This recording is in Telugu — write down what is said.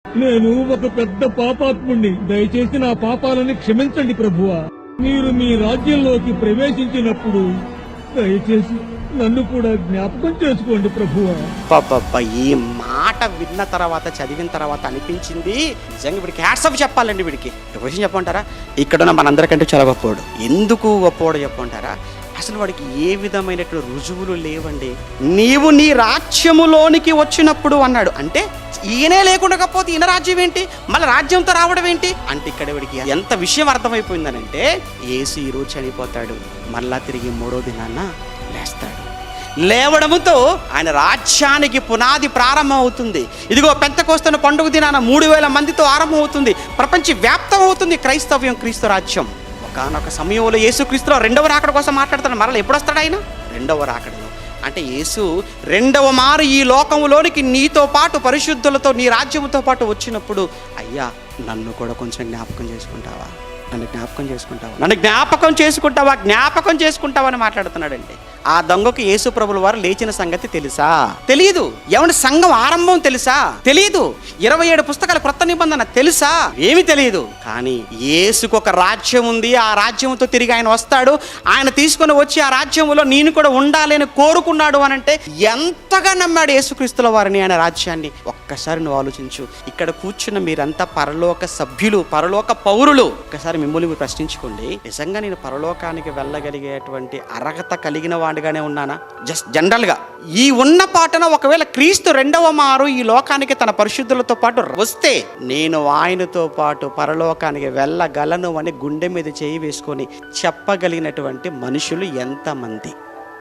నేను ఒక పెద్ద పాపాత్ముణ్ణి, దయచేసి నా పాపాలని క్షమించండి ప్రభువా. మీరు మీ రాజ్యంలోకి ప్రవేశించినప్పుడు దయచేసి నన్ను కూడా జ్ఞాపకం చేసుకోండి ప్రభువా. ఈ మాట విన్న తర్వాత, చదివిన తర్వాత అనిపించింది నిజంగా వీడికి హ్యాట్స్ ఆఫ్ చెప్పాలండి. వీడికి ఒక విషయం చెప్పమంటారా, ఇక్కడున్న మనందరికంటే చాలా గొప్పవాడు. ఎందుకు గొప్పవాడు చెప్పమంటారా? అసలు వాడికి ఏ విధమైనటువంటి రుజువులు లేవండి. నీవు నీ రాజ్యములోనికి వచ్చినప్పుడు అన్నాడు. అంటే ఈయనే లేకుండకపోతే ఈయన రాజ్యం ఏంటి, మళ్ళీ రాజ్యంతో రావడం ఏంటి అంటే ఇక్కడ వీడికి ఎంత విషయం అర్థమైపోయిందనంటే, యేసు ఈరోజు చనిపోతాడు, మళ్ళా తిరిగి 3వ దినాన లేస్తాడు. లేవడముతో ఆయన రాజ్యానికి పునాది ప్రారంభం అవుతుంది. ఇదిగో పెంతెకోస్తు పండుగ దినాన 3000 మందితో ఆరంభం అవుతుంది. ప్రపంచ వ్యాప్తం అవుతుంది క్రైస్తవ్యం, క్రీస్తు రాజ్యం. ఒకానొక సమయంలో యేసుక్రీస్తులో 2వ రాకడ కోసం మాట్లాడతాడు. మరలా ఎప్పుడు వస్తాడు ఆయన? 2వ రాకడలో. అంటే యేసు 2వ మారు ఈ లోకంలోనికి నీతో పాటు పరిశుద్ధులతో నీ రాజ్యముతో పాటు వచ్చినప్పుడు, అయ్యా నన్ను కూడా కొంచెం జ్ఞాపకం చేసుకుంటావా, నన్ను జ్ఞాపకం చేసుకుంటావా, నన్ను జ్ఞాపకం చేసుకుంటావా, జ్ఞాపకం చేసుకుంటావా అని మాట్లాడుతున్నాడండి. ఆ దొంగకు యేసు ప్రభుల వారు లేచిన సంగతి తెలుసా? తెలియదు. ఏమంటే సంఘం ఆరంభం తెలుసా? తెలియదు. 27 పుస్తకాల క్రొత్త నిబంధన తెలుసా? ఏమీ తెలియదు. కానీ యేసుకు ఒక రాజ్యం ఉంది, ఆ రాజ్యంతో తిరిగి ఆయన వస్తాడు. ఆయన తీసుకొని వచ్చి ఆ రాజ్యంలో నేను కూడా ఉండాలి అని కోరుకున్నాడు అని అంటే ఎంతగా నమ్మాడు యేసుక్రీస్తుల వారిని, ఆయన రాజ్యాన్ని. ఒక్కసారి నువ్వు ఆలోచించు. ఇక్కడ కూర్చున్న మీరంతా పరలోక సభ్యులు, పరలోక పౌరులు. ఒక్కసారి మిమ్మల్ని మీరు ప్రశ్నించుకోండి, నిజంగా నేను పరలోకానికి వెళ్ళగలిగేటువంటి అర్హత కలిగిన వాడిగానే ఉన్నానా? జస్ట్ జనరల్గా ఈ ఉన్న పాటన ఒకవేళ క్రీస్తు 2వ మారు ఈ లోకానికి తన పరిశుద్ధులతో పాటు వస్తే నేను ఆయనతో పాటు పరలోకానికి వెళ్ళగలను అని గుండె మీద చేయి వేసుకొని చెప్పగలిగినటువంటి మనుషులు ఎంతమంది?